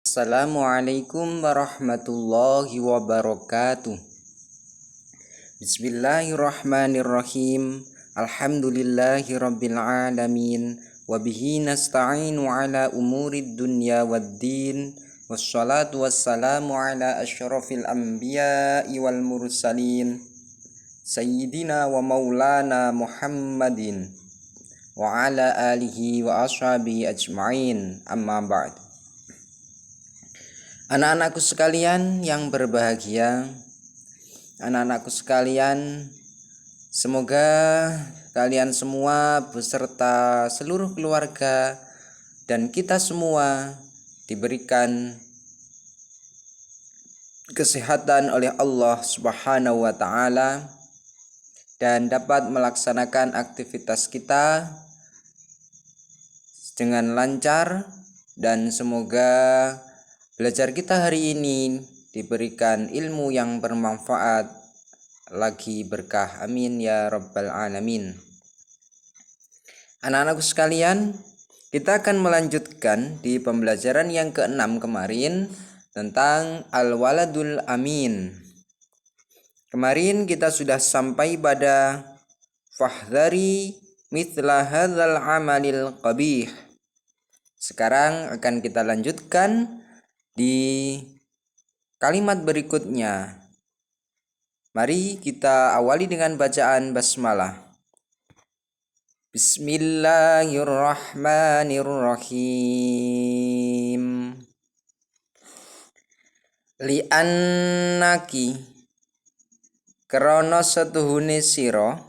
Assalamualaikum warahmatullahi wabarakatuh. Bismillahirrahmanirrahim. Alhamdulillahi rabbil alamin. Wabihi nasta'inu ala umurid dunya waddin. Wassalatu wassalamu ala asyrafil anbiya'i wal mursalin. Sayyidina wa maulana Muhammadin. Wa ala alihi wa ashabihi ajma'in. Amma ba'd. Anak-anakku sekalian yang berbahagia, anak-anakku sekalian, semoga kalian semua beserta seluruh keluarga dan kita semua diberikan kesehatan oleh Allah Subhanahu wa taala dan dapat melaksanakan aktivitas kita dengan lancar, dan semoga belajar kita hari ini diberikan ilmu yang bermanfaat lagi berkah. Amin ya rabbal alamin. Anak-anakku sekalian, kita akan melanjutkan di pembelajaran yang ke-6 kemarin tentang al-waladul amin. Kemarin kita sudah sampai pada fahdhari mithla hadzal amalil qabih. Sekarang akan kita lanjutkan di kalimat berikutnya. Mari kita awali dengan bacaan basmalah. Bismillahirrahmanirrahim. Li'annaki krana setuhune sira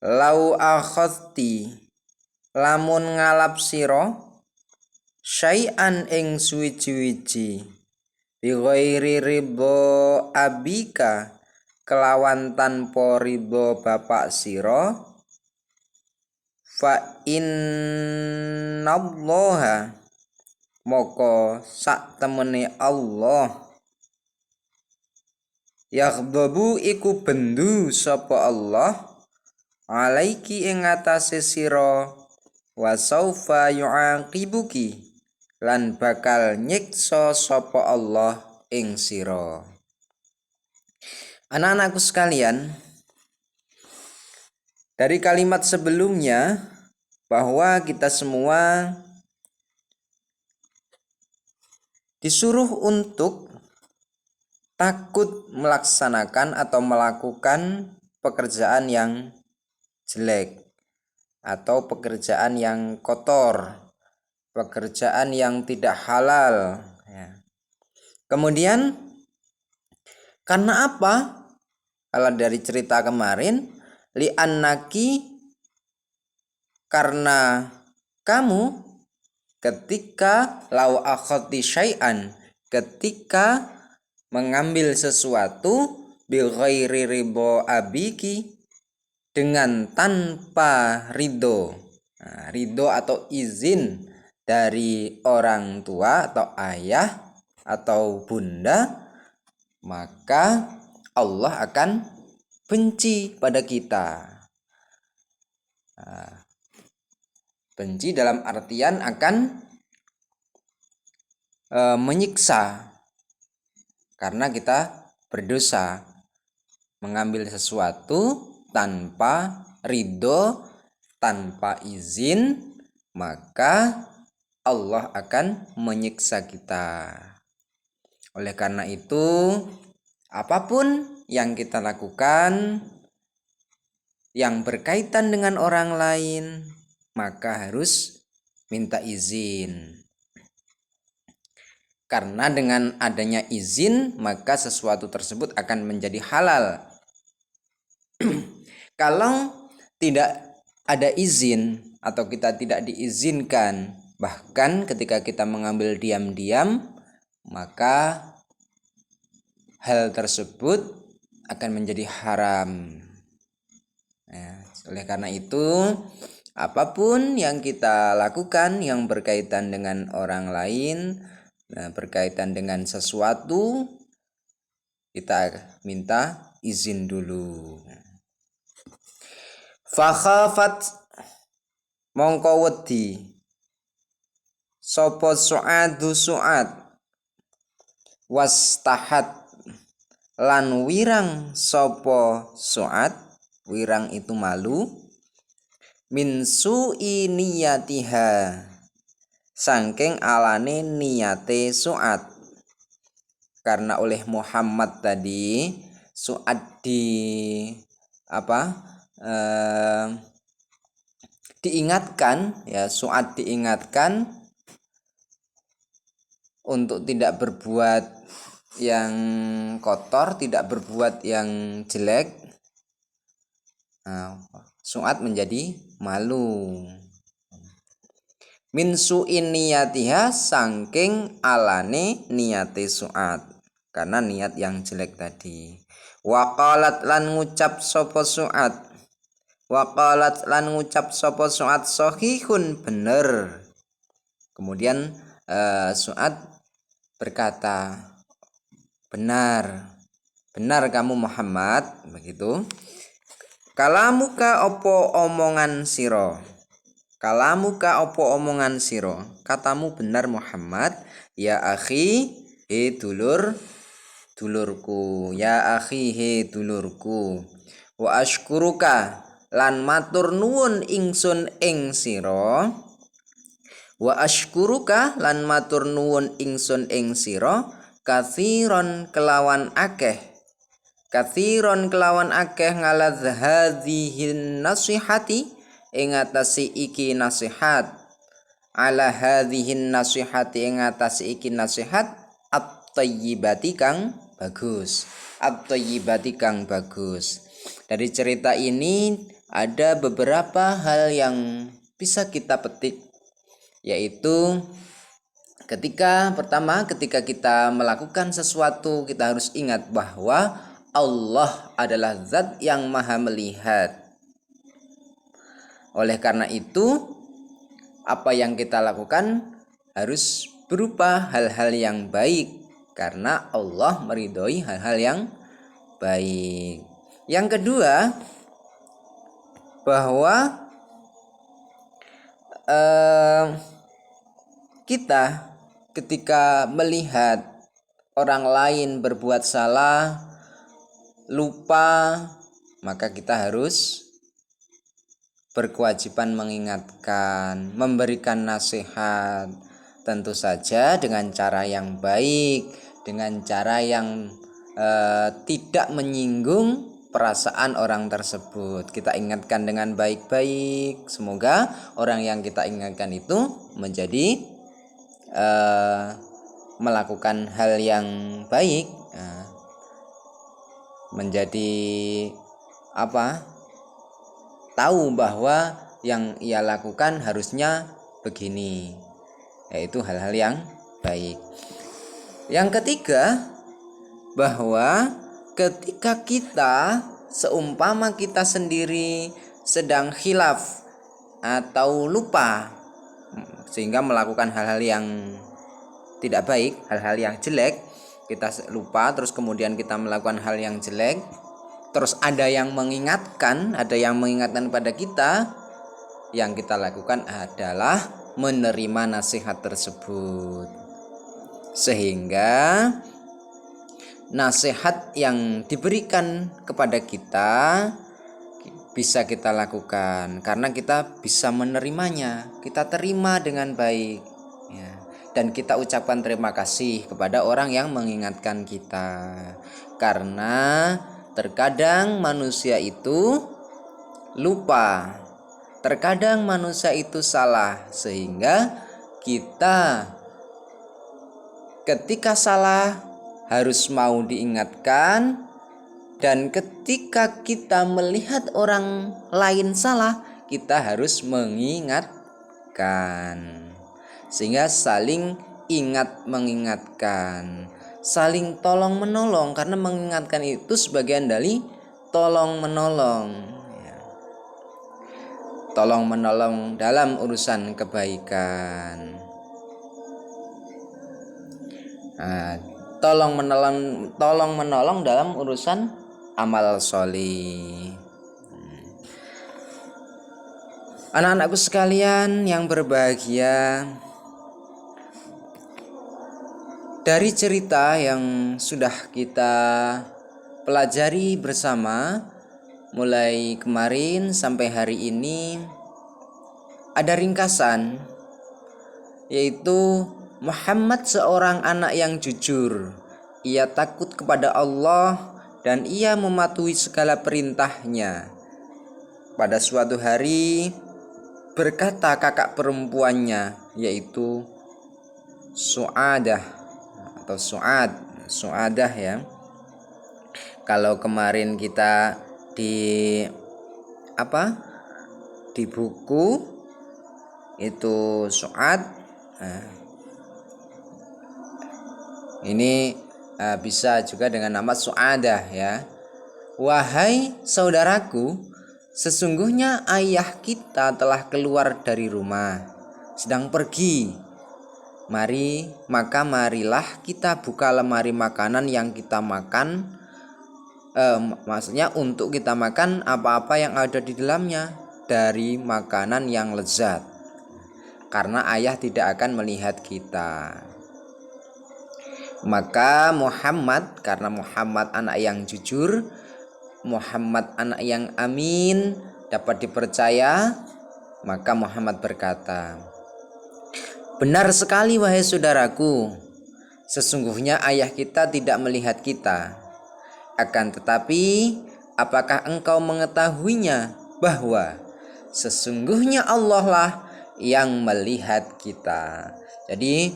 lau akhadti lamun ngalap sira syai'an ing suwiji-wiji bi ghairi ridho abika kelawan tanpa ridho bapak sira fa innallaha moko sak temene Allah yaghdabu iku bendu sapa Allah alaiki ing atase sira wa saufa yu'aqibuki lan bakal nyiksa sapa Allah ing sira. Anak-anakku sekalian, dari kalimat sebelumnya bahwa kita semua disuruh untuk takut melaksanakan atau melakukan pekerjaan yang jelek atau pekerjaan yang kotor, pekerjaan yang tidak halal ya. Kemudian karena apa? Kalau dari cerita kemarin, li'annaki karena kamu ketika lau akhadti syai'an, ketika mengambil sesuatu bi ghairi ridho abiki dengan tanpa ridho. Nah, ridho atau izin dari orang tua atau ayah atau bunda, maka Allah akan benci pada kita. Nah, benci dalam artian akan menyiksa karena kita berdosa mengambil sesuatu tanpa ridho, tanpa izin, maka Allah akan menyiksa kita. Oleh karena itu, apapun yang kita lakukan yang berkaitan dengan orang lain, maka harus minta izin. Karena dengan adanya izin, maka sesuatu tersebut akan menjadi halal. Kalau tidak ada izin atau kita tidak diizinkan, bahkan ketika kita mengambil diam-diam, maka hal tersebut akan menjadi haram. Nah, oleh karena itu, apapun yang kita lakukan yang berkaitan dengan orang lain, berkaitan dengan sesuatu, kita minta izin dulu. Fakhafat mongko wedi sapa su'adu su'ad, wastahat lan wirang sapa su'ad, wirang itu malu, min su'i niyatiha saking alane niyate su'ad. Karena oleh Muhammad tadi su'ad diingatkan ya, su'ad diingatkan untuk tidak berbuat yang kotor, tidak berbuat yang jelek. Su'ad menjadi malu. Min su'in niyatiha saking alane niyate su'ad, karena niat yang jelek tadi. Waqalat lan ngucap sapa su'ad, waqalat lan ngucap sapa su'ad sahihun, bener. Kemudian su'ad berkata, benar kamu Muhammad, begitu. Kalamuka opo omongan siro, kalamuka opo omongan siro, katamu benar Muhammad. Ya akhi, he dulurku, ya akhi, he dulurku. Wa ashkuruka lan matur nuwun ingsun ing siro, wa ashkuruka lan matur nuwun ingsun ing siro, kathiron kelawan akeh, kathiron kelawan akeh, ngalad hadhihin nasihati ing atase iki nasihat, ala hadhihin nasihati ing atase iki nasihat, at-thayyibati kang bagus, at-thayyibati kang bagus. Dari cerita ini ada beberapa hal yang bisa kita petik, yaitu pertama ketika kita melakukan sesuatu, kita harus ingat bahwa Allah adalah zat yang maha melihat. Oleh karena itu, apa yang kita lakukan harus berupa hal-hal yang baik, karena Allah meridhoi hal-hal yang baik. Yang kedua, bahwa kita ketika melihat orang lain berbuat salah, lupa, maka kita harus berkewajiban mengingatkan, memberikan nasihat, tentu saja dengan cara yang baik, dengan cara yang tidak menyinggung perasaan orang tersebut. Kita ingatkan dengan baik-baik. Semoga orang yang kita ingatkan itu menjadi melakukan hal yang baik, menjadi tahu bahwa yang ia lakukan harusnya begini, yaitu hal-hal yang baik. Yang ketiga, bahwa ketika kita seumpama kita sendiri sedang khilaf atau lupa, sehingga melakukan hal-hal yang tidak baik, hal-hal yang jelek, kita lupa terus kemudian kita melakukan hal yang jelek, terus ada yang mengingatkan pada kita, yang kita lakukan adalah menerima nasihat tersebut, sehingga nasihat yang diberikan kepada kita bisa kita lakukan karena kita bisa menerimanya, kita terima dengan baik ya. Dan kita ucapkan terima kasih kepada orang yang mengingatkan kita, karena terkadang manusia itu lupa, terkadang manusia itu salah, sehingga kita ketika salah harus mau diingatkan, dan ketika kita melihat orang lain salah, kita harus mengingatkan, sehingga saling ingat mengingatkan, saling tolong menolong, karena mengingatkan itu sebagian dari tolong menolong ya. Tolong menolong dalam urusan kebaikan, tolong menolong dalam urusan amal sholih. Anak-anakku sekalian yang berbahagia, Dari cerita yang sudah kita pelajari bersama mulai kemarin sampai hari ini, ada ringkasan, yaitu Muhammad seorang anak yang jujur. Ia takut kepada Allah dan ia mematuhi segala perintahnya. Pada suatu hari berkata kakak perempuannya, yaitu Su'adah atau Su'adah ya. Kalau kemarin kita di buku itu Su'ad, ini bisa juga dengan nama Su'adah ya. Wahai saudaraku, sesungguhnya ayah kita telah keluar dari rumah, sedang pergi. Marilah kita buka lemari makanan yang kita makan. Maksudnya untuk kita makan apa-apa yang ada di dalamnya dari makanan yang lezat, karena ayah tidak akan melihat kita. Maka Muhammad, karena Muhammad anak yang jujur, Muhammad anak yang amin, dapat dipercaya, maka Muhammad berkata, "Benar sekali wahai saudaraku, sesungguhnya ayah kita tidak melihat kita. Akan tetapi, apakah engkau mengetahuinya bahwa sesungguhnya Allah lah yang melihat kita?" Jadi,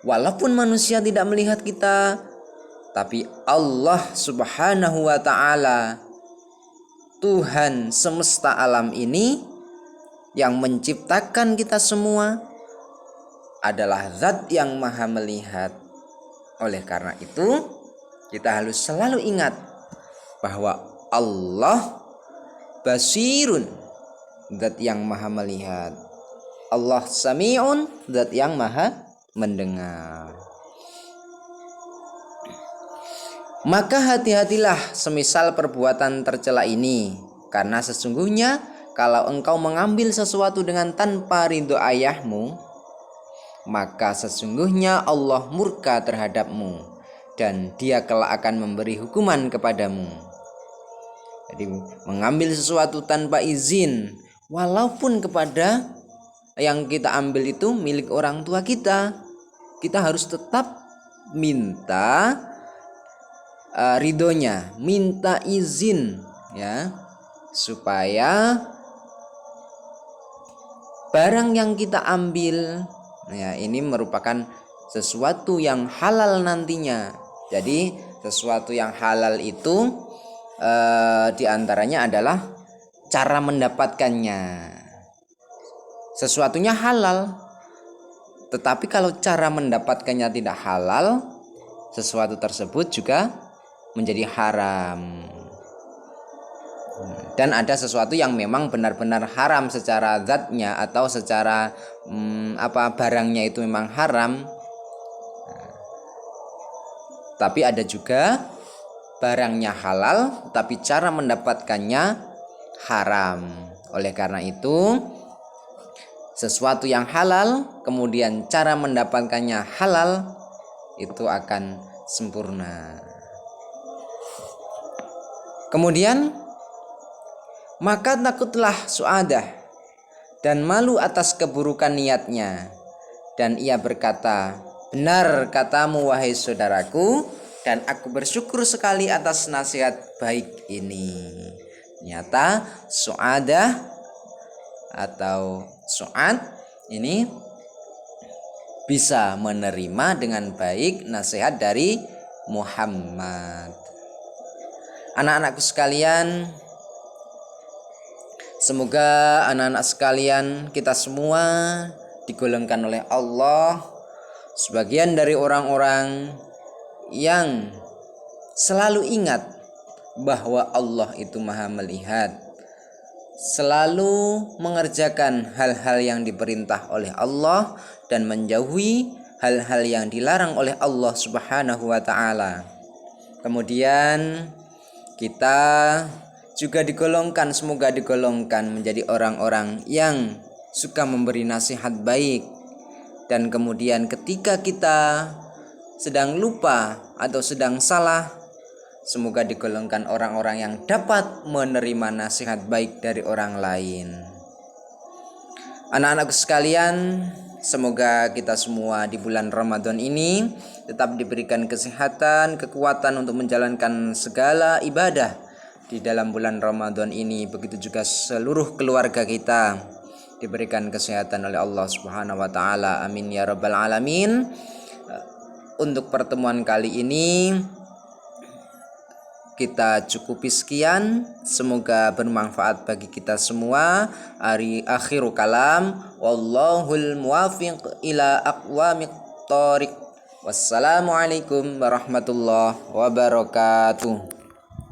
walaupun manusia tidak melihat kita, tapi Allah Subhanahu wa ta'ala, Tuhan semesta alam ini yang menciptakan kita semua, adalah zat yang maha melihat. Oleh karena itu, kita harus selalu ingat bahwa Allah basirun, zat yang maha melihat. Allah sami'un, zat yang maha mendengar. Maka hati-hatilah semisal perbuatan tercela ini, karena sesungguhnya kalau engkau mengambil sesuatu dengan tanpa ridho ayahmu, maka sesungguhnya Allah murka terhadapmu dan dia kelak akan memberi hukuman kepadamu. Jadi mengambil sesuatu tanpa izin, walaupun kepada yang kita ambil itu milik orang tua kita, kita harus tetap minta ridhonya, minta izin ya, supaya barang yang kita ambil ya ini merupakan sesuatu yang halal nantinya. Jadi sesuatu yang halal itu diantaranya adalah cara mendapatkannya. Sesuatunya halal, tetapi kalau cara mendapatkannya tidak halal, sesuatu tersebut juga menjadi haram. Dan ada sesuatu yang memang benar-benar haram secara zatnya atau secara barangnya itu memang haram. Tapi ada juga barangnya halal tapi cara mendapatkannya haram. Oleh karena itu, sesuatu yang halal kemudian cara mendapatkannya halal, itu akan sempurna. Kemudian, maka takutlah Su'adah dan malu atas keburukan niatnya, dan ia berkata, "Benar katamu wahai saudaraku, dan aku bersyukur sekali atas nasihat baik ini." Ternyata Su'adah atau Su'ad ini bisa menerima dengan baik nasihat dari Muhammad. Anak-anakku sekalian, semoga anak-anak sekalian kita semua digolongkan oleh Allah sebagian dari orang-orang yang selalu ingat bahwa Allah itu maha melihat, selalu mengerjakan hal-hal yang diperintah oleh Allah dan menjauhi hal-hal yang dilarang oleh Allah Subhanahu wa ta'ala. Kemudian kita juga semoga digolongkan menjadi orang-orang yang suka memberi nasihat baik, dan kemudian ketika kita sedang lupa atau sedang salah, semoga digolongkan orang-orang yang dapat menerima nasihat baik dari orang lain. Anak-anakku sekalian, semoga kita semua di bulan Ramadan ini tetap diberikan kesehatan, kekuatan untuk menjalankan segala ibadah di dalam bulan Ramadan ini. Begitu juga seluruh keluarga kita diberikan kesehatan oleh Allah Subhanahu wa taala. Amin ya rabbal alamin. Untuk pertemuan kali ini kita cukupi sekian. Semoga bermanfaat bagi kita semua. Akhiru kalam. Wallahul muwafiq ila aqwamit thoriq. Wassalamualaikum warahmatullahi wabarakatuh.